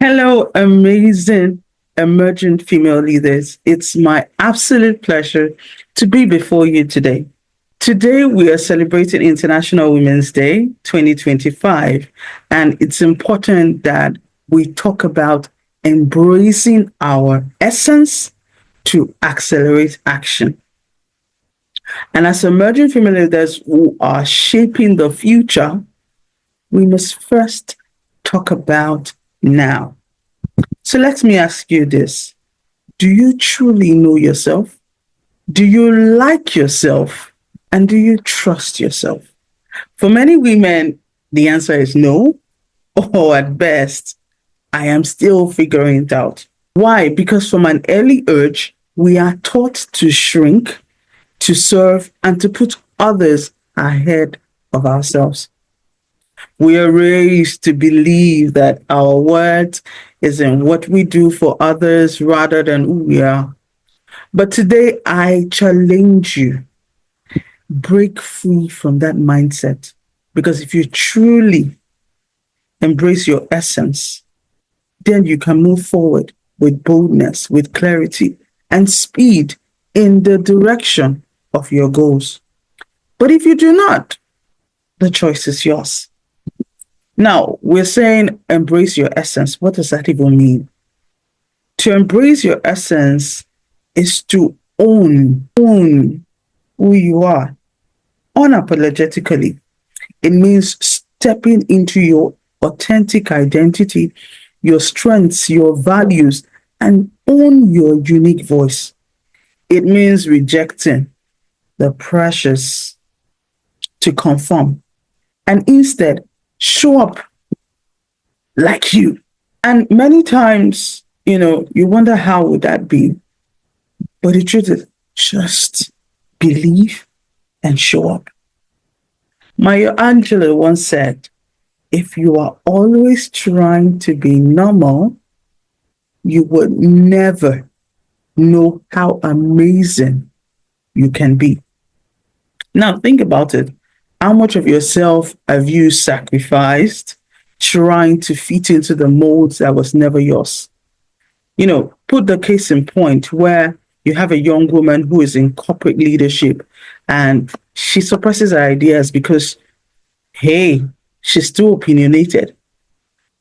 Hello, amazing emerging female leaders. It's my absolute pleasure to be before you today. Today, we are celebrating International Women's Day 2025, and it's important that we talk about embracing our essence to accelerate action. And as emerging female leaders who are shaping the future, we must first talk about now. So let me ask you this. Do you truly know yourself? Do you like yourself? And do you trust yourself? For many women, the answer is no, or at best, I am still figuring it out. Why? Because from an early age, we are taught to shrink, to serve, and to put others ahead of ourselves. We are raised to believe that our worth is in what we do for others rather than who we are. But today, I challenge you, break free from that mindset. Because if you truly embrace your essence, then you can move forward with boldness, with clarity, and speed in the direction of your goals. But if you do not, the choice is yours. Now, we're saying embrace your essence. What does that even mean? To embrace your essence is to own who you are unapologetically. It means stepping into your authentic identity, your strengths, your values, and own your unique voice. It means rejecting the pressures to conform and instead show up like you. And many times, you wonder how would that be? But the truth is just believe and show up. Maya Angelou once said, if you are always trying to be normal, you would never know how amazing you can be. Now, think about it. How much of yourself have you sacrificed trying to fit into the molds that was never yours? Put the case in point where you have a young woman who is in corporate leadership and she suppresses her ideas because, hey, she's too opinionated.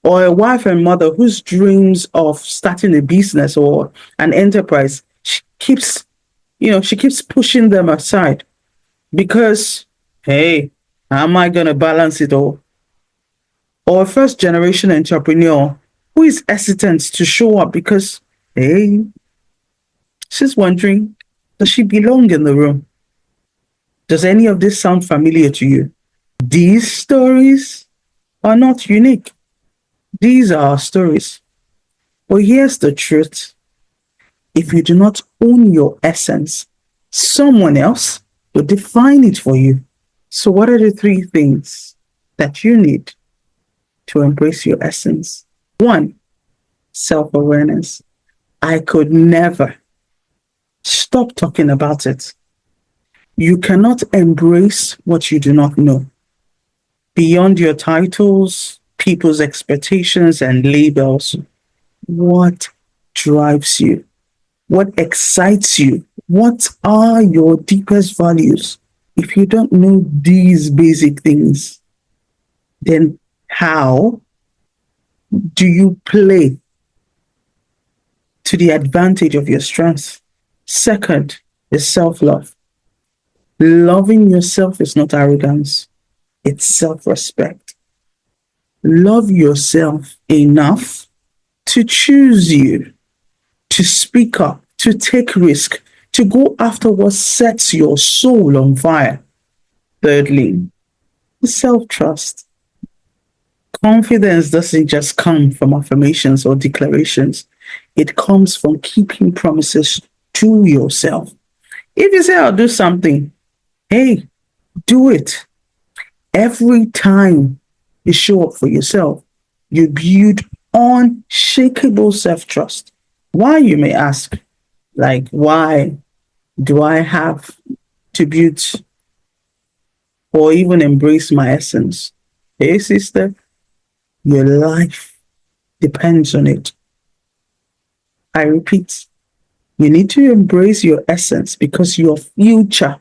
Or a wife and mother whose dreams of starting a business or an enterprise, she keeps pushing them aside because, hey, how am I going to balance it all? Or a first generation entrepreneur who is hesitant to show up because, hey, she's wondering, does she belong in the room? Does any of this sound familiar to you? These stories are not unique. These are our stories. But here's the truth. If you do not own your essence, someone else will define it for you. So what are the three things that you need to embrace your essence? One, self-awareness. I could never stop talking about it. You cannot embrace what you do not know. Beyond your titles, people's expectations, and labels, what drives you? What excites you? What are your deepest values? If you don't know these basic things, then how do you play to the advantage of your strength? Second is self-love. Loving yourself is not arrogance, it's self-respect. Love yourself enough to choose you, to speak up, to take risk, to go after what sets your soul on fire. Thirdly, self-trust. Confidence doesn't just come from affirmations or declarations. It comes from keeping promises to yourself. If you say, I'll do something, hey, do it. Every time you show up for yourself, you build unshakable self-trust. Why, you may ask? Like, why do I have to build or even embrace my essence? Hey, sister, your life depends on it. I repeat, you need to embrace your essence because your future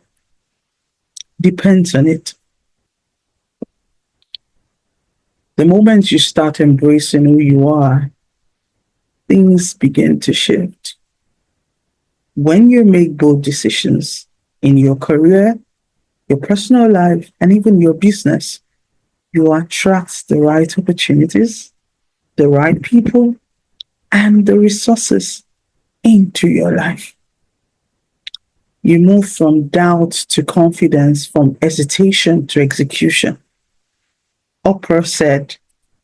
depends on it. The moment you start embracing who you are, things begin to shift. When you make bold decisions in your career, your personal life, and even your business, you attract the right opportunities, the right people, and the resources into your life. You move from doubt to confidence, from hesitation to execution. Oprah said,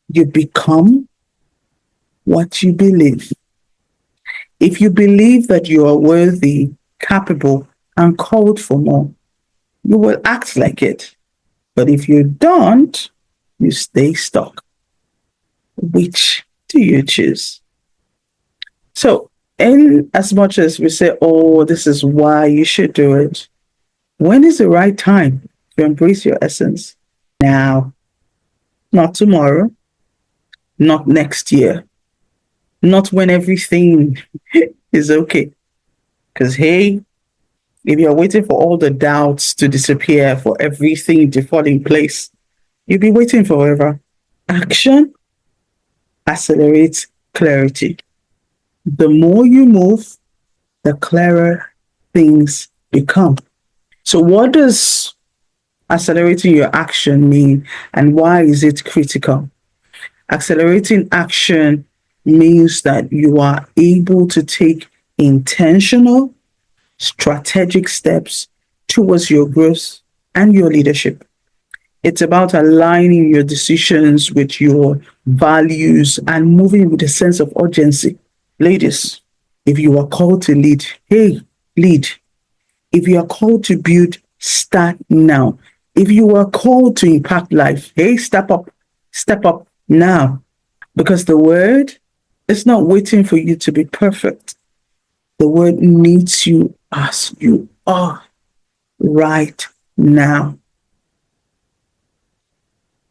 you become what you believe. If you believe that you are worthy, capable, and called for more, you will act like it. But if you don't, you stay stuck. Which do you choose? So, in as much as we say, oh, this is why you should do it, when is the right time to embrace your essence? Now, not tomorrow, not next year, not when everything is okay. Because, hey, if you're waiting for all the doubts to disappear, for everything to fall in place, you'll be waiting forever. Action accelerates clarity. The more you move, the clearer things become. So, what does accelerating your action mean, and why is it critical? Accelerating action means that you are able to take intentional, strategic steps towards your growth and your leadership. It's about aligning your decisions with your values and moving with a sense of urgency. Ladies, if you are called to lead, hey, lead. If you are called to build, start now. If you are called to impact life, hey, step up now. Because the word is not waiting for you to be perfect. The word needs you as you are right now.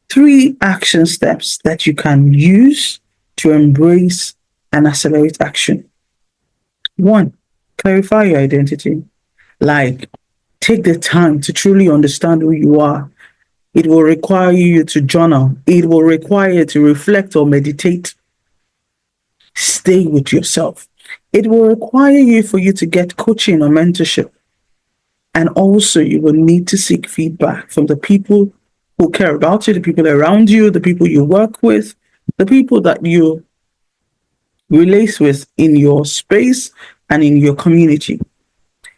3 action steps that you can use to embrace and accelerate action. 1, clarify your identity. Like, take the time to truly understand who you are. It will require you to journal. It will require you to reflect or meditate. Stay with yourself. It will require you for you to get coaching or mentorship. And also you will need to seek feedback from the people who care about you, the people around you, the people you work with, the people that you relate with in your space and in your community.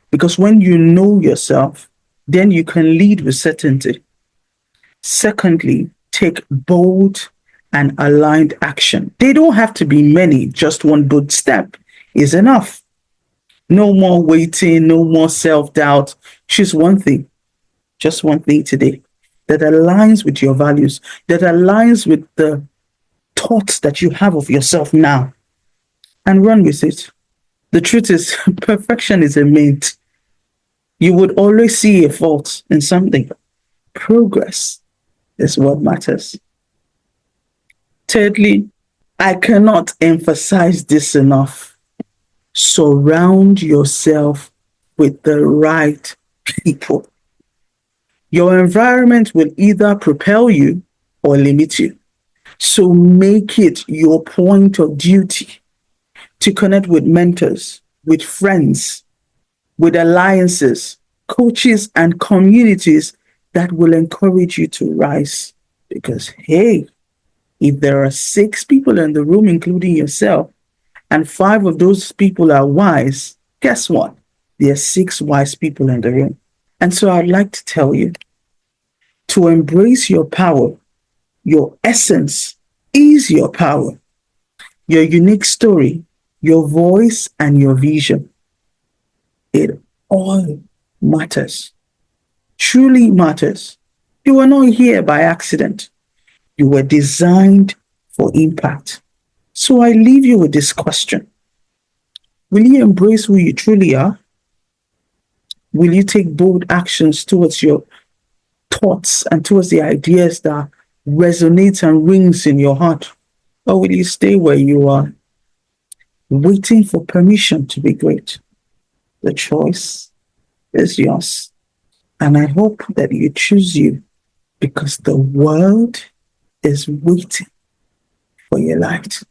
Because when you know yourself, then you can lead with certainty. Secondly, take bold and aligned action. They don't have to be many, just one bold step is enough. No more waiting, no more self-doubt. Choose one thing, just one thing today that aligns with your values, that aligns with the thoughts that you have of yourself now, and run with it. The truth is, perfection is a myth. You would always see a fault in something. Progress is what matters. Thirdly, I cannot emphasize this enough. Surround yourself with the right people. Your environment will either propel you or limit you. So make it your point of duty to connect with mentors, with friends, with alliances, coaches, and communities that will encourage you to rise. Because, hey, if there are 6 people in the room, including yourself, and 5 of those people are wise, guess what? There are 6 wise people in the room. And so I'd like to tell you to embrace your power. Your essence is your power, your unique story, your voice, and your vision. It all matters, truly matters. You were not here by accident. You were designed for impact. So I leave you with this question. Will you embrace who you truly are? Will you take bold actions towards your thoughts and towards the ideas that resonate and rings in your heart? or will you stay where you are, waiting for permission to be great? The choice is yours. And I hope that you choose you because the world is waiting for your light.